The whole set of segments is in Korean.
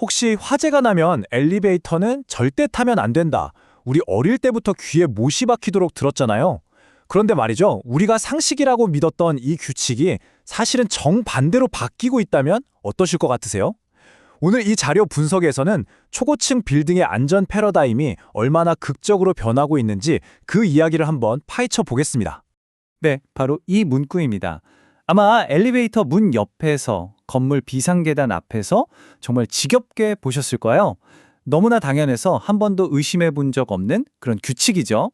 혹시 화재가 나면 엘리베이터는 절대 타면 안 된다. 우리 어릴 때부터 귀에 못이 박히도록 들었잖아요. 그런데 말이죠. 우리가 상식이라고 믿었던 이 규칙이 사실은 정반대로 바뀌고 있다면 어떠실 것 같으세요? 오늘 이 자료 분석에서는 초고층 빌딩의 안전 패러다임이 얼마나 극적으로 변하고 있는지 그 이야기를 한번 파헤쳐 보겠습니다. 네, 바로 이 문구입니다. 아마 엘리베이터 문 옆에서, 건물 비상계단 앞에서 정말 지겹게 보셨을 거예요. 너무나 당연해서 한 번도 의심해 본 적 없는 그런 규칙이죠.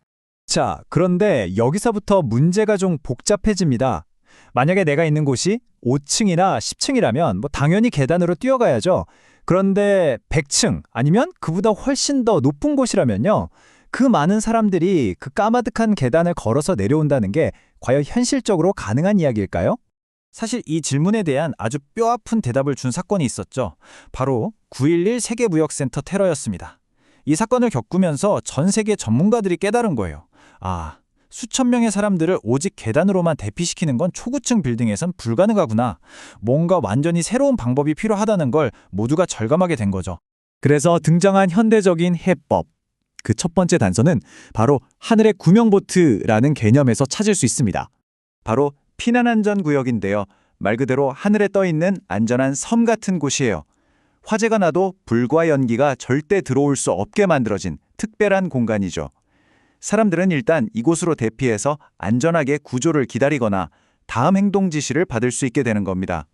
자, 그런데 여기서부터 문제가 좀 복잡해집니다. 만약에 내가 있는 곳이 5층이나 10층이라면 당연히 계단으로 뛰어가야죠. 그런데 100층 아니면 그보다 훨씬 더 높은 곳이라면요. 그 많은 사람들이 그 까마득한 계단을 걸어서 내려온다는 게 과연 현실적으로 가능한 이야기일까요? 사실 이 질문에 대한 아주 뼈아픈 대답을 준 사건이 있었죠. 바로 9.11 세계무역센터 테러였습니다. 이 사건을 겪으면서 전 세계 전문가들이 깨달은 거예요. 수천 명의 사람들을 오직 계단으로만 대피시키는 건 초고층 빌딩에선 불가능하구나. 뭔가 완전히 새로운 방법이 필요하다는 걸 모두가 절감하게 된 거죠. 그래서 등장한 현대적인 해법. 그 첫 번째 단서는 바로 하늘의 구명보트라는 개념에서 찾을 수 있습니다. 바로 피난안전구역인데요. 말 그대로 하늘에 떠있는 안전한 섬 같은 곳이에요. 화재가 나도 불과 연기가 절대 들어올 수 없게 만들어진 특별한 공간이죠. 사람들은 일단 이곳으로 대피해서 안전하게 구조를 기다리거나 다음 행동 지시를 받을 수 있게 되는 겁니다.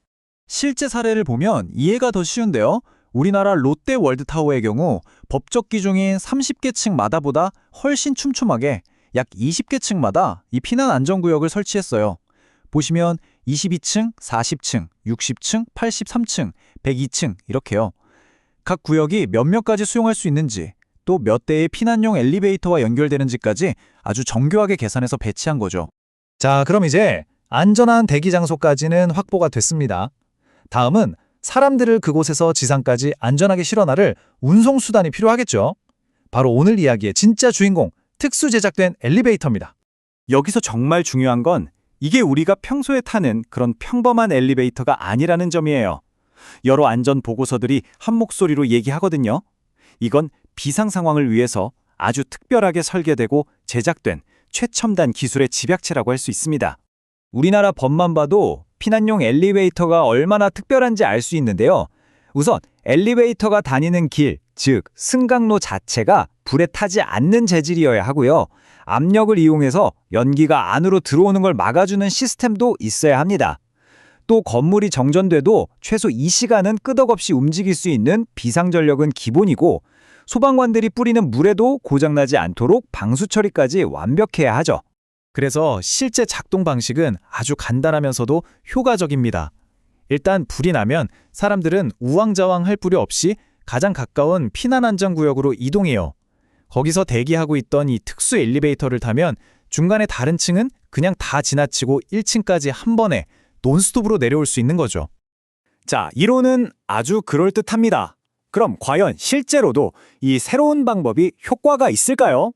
실제 사례를 보면 이해가 더 쉬운데요. 우리나라 롯데 월드타워의 경우 법적 기준인 30개 층마다보다 훨씬 촘촘하게 약 20개 층마다 이 피난 안전구역을 설치했어요. 보시면 22층, 40층, 60층, 83층, 102층 이렇게요. 각 구역이 몇 가지 수용할 수 있는지 또 몇 대의 피난용 엘리베이터와 연결되는지까지 아주 정교하게 계산해서 배치한 거죠. 자, 그럼 이제 안전한 대기 장소까지는 확보가 됐습니다. 다음은 사람들을 그곳에서 지상까지 안전하게 실어나를 운송수단이 필요하겠죠. 바로 오늘 이야기의 진짜 주인공, 특수 제작된 엘리베이터입니다. 여기서 정말 중요한 건 이게 우리가 평소에 타는 그런 평범한 엘리베이터가 아니라는 점이에요. 여러 안전 보고서들이 한 목소리로 얘기하거든요. 이건 비상 상황을 위해서 아주 특별하게 설계되고 제작된 최첨단 기술의 집약체라고 할 수 있습니다. 우리나라 법만 봐도 피난용 엘리베이터가 얼마나 특별한지 알 수 있는데요. 우선 엘리베이터가 다니는 길, 즉 승강로 자체가 불에 타지 않는 재질이어야 하고요. 압력을 이용해서 연기가 안으로 들어오는 걸 막아주는 시스템도 있어야 합니다. 또 건물이 정전돼도 최소 2시간은 끄덕없이 움직일 수 있는 비상전력은 기본이고 소방관들이 뿌리는 물에도 고장나지 않도록 방수 처리까지 완벽해야 하죠. 그래서 실제 작동 방식은 아주 간단하면서도 효과적입니다. 일단 불이 나면 사람들은 우왕좌왕할 필요 없이 가장 가까운 피난안전구역으로 이동해요. 거기서 대기하고 있던 이 특수 엘리베이터를 타면 중간에 다른 층은 그냥 다 지나치고 1층까지 한 번에 논스톱으로 내려올 수 있는 거죠. 자, 이론은 아주 그럴듯합니다. 그럼 과연 실제로도 이 새로운 방법이 효과가 있을까요?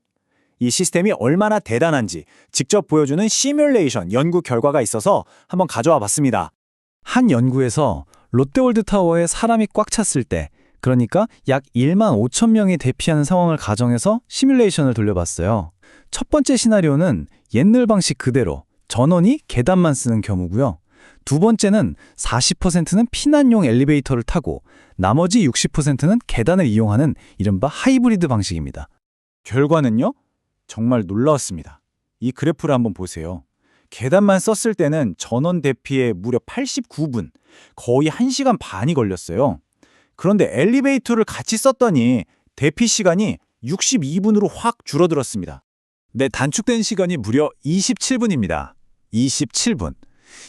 이 시스템이 얼마나 대단한지 직접 보여주는 시뮬레이션 연구 결과가 있어서 한번 가져와 봤습니다. 한 연구에서 롯데월드타워에 사람이 꽉 찼을 때, 그러니까 약 1만 5천 명이 대피하는 상황을 가정해서 시뮬레이션을 돌려봤어요. 첫 번째 시나리오는 옛날 방식 그대로 전원이 계단만 쓰는 경우고요. 두 번째는 40%는 피난용 엘리베이터를 타고 나머지 60%는 계단을 이용하는 이른바 하이브리드 방식입니다. 결과는요? 정말 놀라웠습니다. 이 그래프를 한번 보세요. 계단만 썼을 때는 전원 대피에 무려 89분, 거의 1시간 반이 걸렸어요. 그런데 엘리베이터를 같이 썼더니 대피 시간이 62분으로 확 줄어들었습니다. 네, 단축된 시간이 무려 27분입니다. 27분.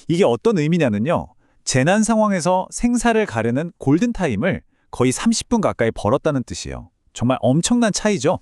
이게 어떤 의미냐면요. 재난 상황에서 생사를 가르는 골든타임을 거의 30분 가까이 벌었다는 뜻이에요. 정말 엄청난 차이죠.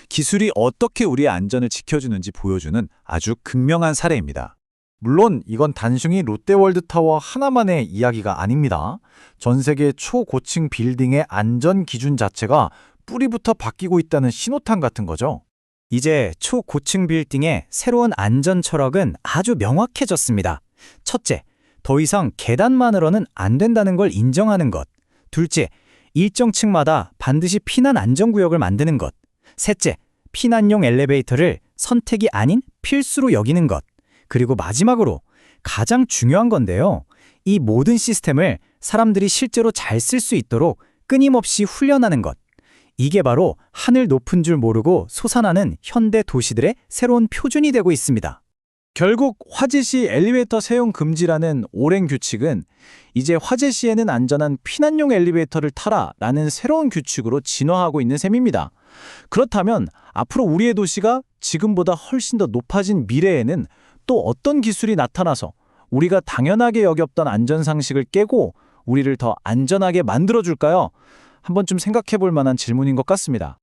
기술이 어떻게 우리의 안전을 지켜주는지 보여주는 아주 극명한 사례입니다. 물론 이건 단순히 롯데월드타워 하나만의 이야기가 아닙니다. 전 세계 초고층 빌딩의 안전 기준 자체가 뿌리부터 바뀌고 있다는 신호탄 같은 거죠. 이제 초고층 빌딩의 새로운 안전 철학은 아주 명확해졌습니다. 첫째, 더 이상 계단만으로는 안 된다는 걸 인정하는 것. 둘째, 일정 층마다 반드시 피난 안전구역을 만드는 것. 셋째, 피난용 엘리베이터를 선택이 아닌 필수로 여기는 것. 그리고 마지막으로 가장 중요한 건데요. 이 모든 시스템을 사람들이 실제로 잘 쓸 수 있도록 끊임없이 훈련하는 것. 이게 바로 하늘 높은 줄 모르고 솟아나는 현대 도시들의 새로운 표준이 되고 있습니다. 결국 화재 시 엘리베이터 사용 금지라는 오랜 규칙은 이제 화재 시에는 안전한 피난용 엘리베이터를 타라라는 새로운 규칙으로 진화하고 있는 셈입니다. 그렇다면 앞으로 우리의 도시가 지금보다 훨씬 더 높아진 미래에는 또 어떤 기술이 나타나서 우리가 당연하게 여겼던 안전상식을 깨고 우리를 더 안전하게 만들어줄까요? 한번 좀 생각해 볼 만한 질문인 것 같습니다.